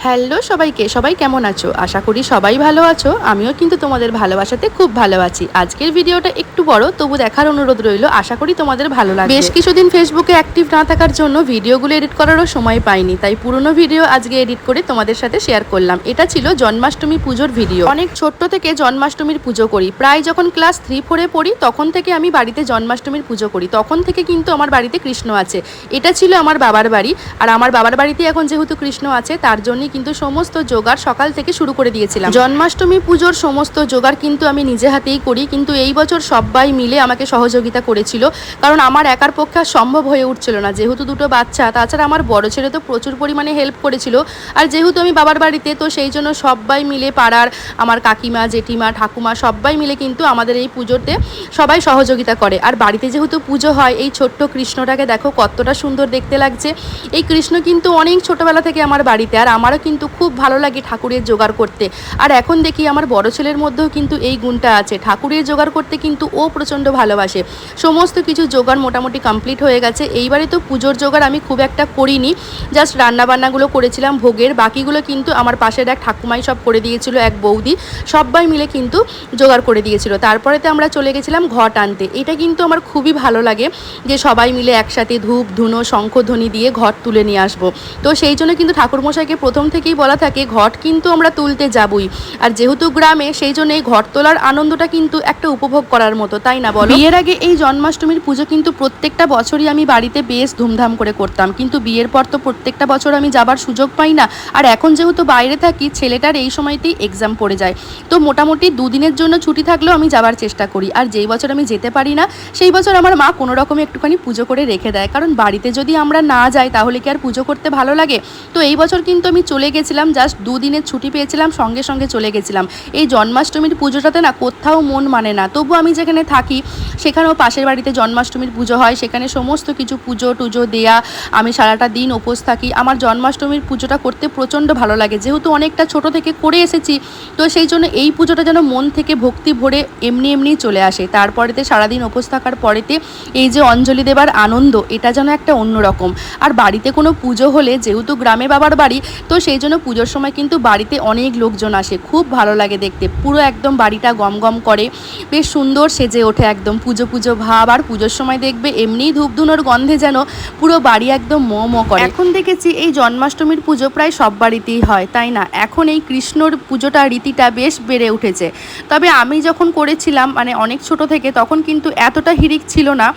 Hello সবাইকে, সবাই কেমন আছো? আশা করি সবাই ভালো আছো। আমিও কিন্তু তোমাদের ভালোবাসাতে খুব ভালো আছি। আজকের ভিডিওটা একটু বড়, তবু দেখার অনুরোধ রইল। আশা করি তোমাদের ভালো লাগবে। বেশ কিছুদিন ফেসবুকে অ্যাক্টিভ না থাকার জন্য ভিডিওগুলো এডিট করারও সময় পাইনি, তাই পুরনো ভিডিও আজকে এডিট করে তোমাদের সাথে শেয়ার করলাম। এটা ছিল জন্মাষ্টমী পুজোর ভিডিও। অনেক ছোট্ট থেকে জন্মাষ্টমীর পুজো করি, প্রায় যখন ক্লাস 3-4-এ পড়ি তখন থেকে আমি বাড়িতে জন্মাষ্টমীর পুজো করি। তখন থেকে কিন্তু আমার বাড়িতে কৃষ্ণ আছে। এটা ছিল আমার বাবার বাড়ি, আর আমার বাবার বাড়িতে এখন যেহেতু কৃষ্ণ আছে তার জন্য কিন্তু সমস্ত জোগাড় সকাল থেকে শুরু করে দিয়েছিলাম। জন্মাষ্টমী পুজোর সমস্ত জোগাড় কিন্তু আমি নিজে হাতেই করি, কিন্তু এই বছর সবাই মিলে আমাকে সহযোগিতা করেছিল, কারণ আমার একার পক্ষে সম্ভব হয়ে উঠছিল না, যেহেতু দুটো বাচ্চা। তাছাড়া আমার বড় ছেলে তো প্রচুর পরিমাণে হেল্প করেছিল, আর যেহেতু আমি বাবার বাড়িতে, তো সেই জন্য সবাই মিলে পাড়ার আমার কাকিমা, জেঠিমা, ঠাকুমা সবাই মিলে কিন্তু আমাদের এই পুজোতে সবাই সহযোগিতা করে। আর বাড়িতে যেহেতু পুজো হয়, এই ছোট্ট কৃষ্ণটাকে দেখো কতটা সুন্দর দেখতে লাগছে। এই কৃষ্ণ কিন্তু অনেক ছোটবেলা থেকে আমার বাড়িতে, আর আমারও কিন্তু খুব ভালো লাগে ঠাকুরের জোগাড় করতে। আর এখন দেখি আমার বড় ছেলের মধ্যেও কিন্তু এই গুণটা আছে, ঠাকুরের জোগাড় করতে কিন্তু ও প্রচণ্ড ভালোবাসে। সমস্ত কিছু জোগাড় মোটামুটি কমপ্লিট হয়ে গেছে। এইবারে তো পুজোর জোগাড় আমি খুব একটা করিনি, জাস্ট রান্নাবান্নাগুলো করেছিলাম ভোগের, বাকিগুলো কিন্তু আমার পাশের এক ঠাকুমাই সব করে দিয়েছিল, এক বৌদি সবাই মিলে কিন্তু জোগাড় করে দিয়েছিল। তারপরেতে আমরা চলে গেছিলাম ঘট আনতে। এটা কিন্তু আমার খুবই ভালো লাগে যে সবাই মিলে একসাথে ধূপ ধুনো শঙ্খধ্বনি দিয়ে ঘট তুলে নিয়ে আসবো। তো সেই জন্য কিন্তু ঠাকুরমশাইকে প্রথম থেকেই বলা থাকে ঘট কিন্তু আমরা তুলতে যাবই। আর যেহেতু গ্রামে, সেই জন্য এই ঘট তোলার আনন্দটা কিন্তু একটা উপভোগ করার মতো, তাই না বলো? বিয়ের আগে এই জন্মাষ্টমীর পুজো কিন্তু প্রত্যেকটা বছরই আমি বাড়িতে বেশ ধুমধাম করে করতাম, কিন্তু বিয়ের পর তো প্রত্যেকটা বছর আমি যাবার সুযোগ পাই না। আর এখন যেহেতু বাইরে থাকি, ছেলেটার এই সময়তেই এক্সাম পড়ে যায়, তো মোটামুটি দুদিনের জন্য ছুটি থাকলেও আমি যাবার চেষ্টা করি। আর যেই বছর আমি যেতে পারি না, সেই বছর আমার মা কোনো রকমে একটুখানি পুজো করে রেখে দেয়, কারণ বাড়িতে যদি আমরা না যাই তাহলে কি আর পুজো করতে ভালো লাগে? তো এই বছর কিন্তু আমি চলে গেছিলাম, জাস্ট 2 দিনের ছুটি পেয়েছিলাম, সঙ্গে সঙ্গে চলে গেছিলাম। এই জন্মাষ্টমীর পুজোটাতে না কোথাও মন মানে না, তবু আমি যেখানে থাকি সেখানেও পাশের বাড়িতে জন্মাষ্টমীর পুজো হয়, সেখানে সমস্ত কিছু পুজো টুজো দেয়া, আমি সারাটা দিন উপোস থাকি। আমার জন্মাষ্টমীর পুজোটা করতে প্রচণ্ড ভালো লাগে, যেহেতু অনেকটা ছোট থেকে করে এসেছি, তো সেই জন্য এই পুজোটা যেন মন থেকে ভক্তি ভরে এমনি এমনিই চলে আসে। তারপরেতে সারাদিন উপোস থাকার পরেতে এই যে অঞ্জলি দেবার আনন্দ, এটা যেন একটা অন্যরকম। আর বাড়িতে কোনো পুজো হলে, যেহেতু গ্রামে বাবার বাড়ি, তো সেই জন্য পুজোর সময় কিন্তু বাড়িতে অনেক লোকজন আসে, খুব ভালো লাগে দেখতে। পুরো একদম বাড়িটা গম গম করে, বেশ সুন্দর সেজে ওঠে, একদম পুজো পুজো ভাব। আর পুজোর সময় দেখবে এমনিই ধূপধুনোর গন্ধে যেন পুরো বাড়ি একদম ম ম করে। এখন দেখেছি এই জন্মাষ্টমীর পুজো প্রায় সব বাড়িতেই হয়, তাই না? এখন এই কৃষ্ণর পুজোটা রীতিটা বেশ বেড়ে উঠেছে। তবে আমি যখন করেছিলাম, মানে অনেক ছোট থেকে, তখন কিন্তু এতটা হিড়িক ছিল না।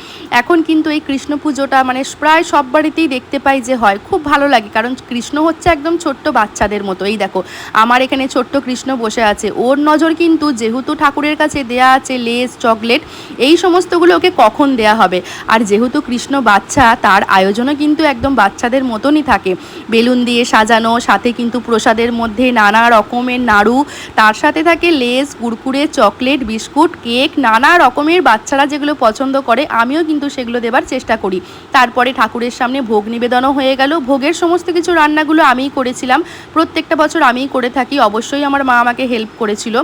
এখন কিন্তু এই কৃষ্ণ পুজোটা মানে প্রায় সব বাড়িতেই দেখতে পাই যে হয়, খুব ভালো লাগে। কারণ কৃষ্ণ হচ্ছে একদম ছোট্ট বাচ্চাদের মতো। এই দেখো আমার এখানে ছোট্ট কৃষ্ণ বসে আছে, ওর নজর কিন্তু যেহেতু ঠাকুরের কাছে দেয়া আছে লেস চকলেট, এই সমস্তগুলো ওকে কখন দেয়া হবে। আর যেহেতু কৃষ্ণ বাচ্চা, তার আয়োজনও কিন্তু একদম বাচ্চাদের মতনই থাকে, বেলুন দিয়ে সাজানো, সাথে কিন্তু প্রসাদের মধ্যে নানা রকমের নাড়ু, তার সাথে থাকে less, Kurkure, chocolate, biscuit, cake, নানা রকমের বাচ্চারা যেগুলো পছন্দ করে, আমিও কিন্তু সেগুলো দেবার চেষ্টা করি। তারপরে ঠাকুরের সামনে ভোগ নিবেদনও হয়ে গেল। ভোগের সমস্ত কিছু রান্নাগুলো আমিই করেছিলাম, প্রত্যেকটা বছর আমিই করে থাকি, অবশ্যই আমার মা আমাকে হেল্প করেছিল।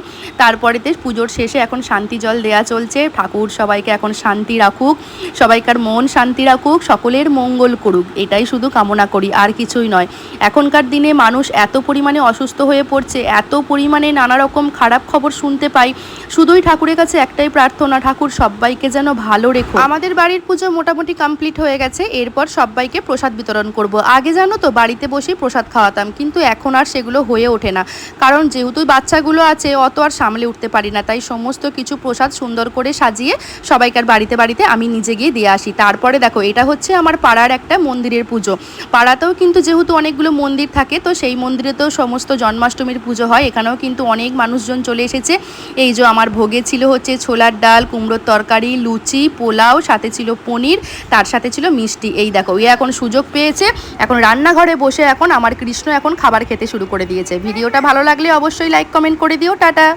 তারপরেতে পুজোর শেষে এখন শান্তি জল দেয়া চলছে। ঠাকুর সবাইকে এখন শান্তি রাখুক, সবাইকার মন শান্তি রাখুক, সকলের মঙ্গল করুক, এটাই শুধু কামনা করি, আর কিছুই নয়। এখনকার দিনে মানুষ এত পরিমাণে অসুস্থ হয়ে পড়ছে, এত পরিমাণে নানা রকম খারাপ খবর শুনতে পাই, শুধুই ঠাকুরের কাছে একটাই প্রার্থনা, ঠাকুর সবাইকে যেন ভালো রেখো। আমাদের বাড়ির পুজো মোটামুটি কমপ্লিট হয়ে গেছে, এরপর সবাইকে প্রসাদ বিতরণ করব। আগে জানো তো বাড়িতে বসেই প্রসাদ খাওয়াতাম, কিন্তু এখন আর সেগুলো হয়ে ওঠে না, কারণ যেহেতু বাচ্চাগুলো আছে অত আর সামলে উঠতে পারি না। তাই সমস্ত কিছু প্রসাদ সুন্দর করে সাজিয়ে সবাইকার বাড়িতে বাড়িতে আমি নিজে গিয়ে দিয়ে আসি। তারপরে দেখো এটা হচ্ছে আমার পাড়ার একটা মন্দিরের পুজো। পাড়াতেও কিন্তু যেহেতু অনেকগুলো মন্দির থাকে, তো সেই মন্দিরেতেও সমস্ত জন্মাষ্টমীর পুজো হয়। এখানেও কিন্তু অনেক মানুষজন চলে এসেছে। এই যে আমার ভোগে ছিল হচ্ছে ছোলার ডাল, কুমড়োর তরকারি, লুচি, পোলাও, সাথে ছিল পনির, তার সাথে ছিল মিষ্টি। এই দেখো এ এখন সুযোগ পেয়েছে, এখন রান্নাঘরে বসে এখন আমার কৃষ্ণ এখন খাবার খেতে শুরু করে দিয়েছে। ভিডিওটা ভালো লাগলে অবশ্যই লাইক কমেন্ট করে দিও। টাটা।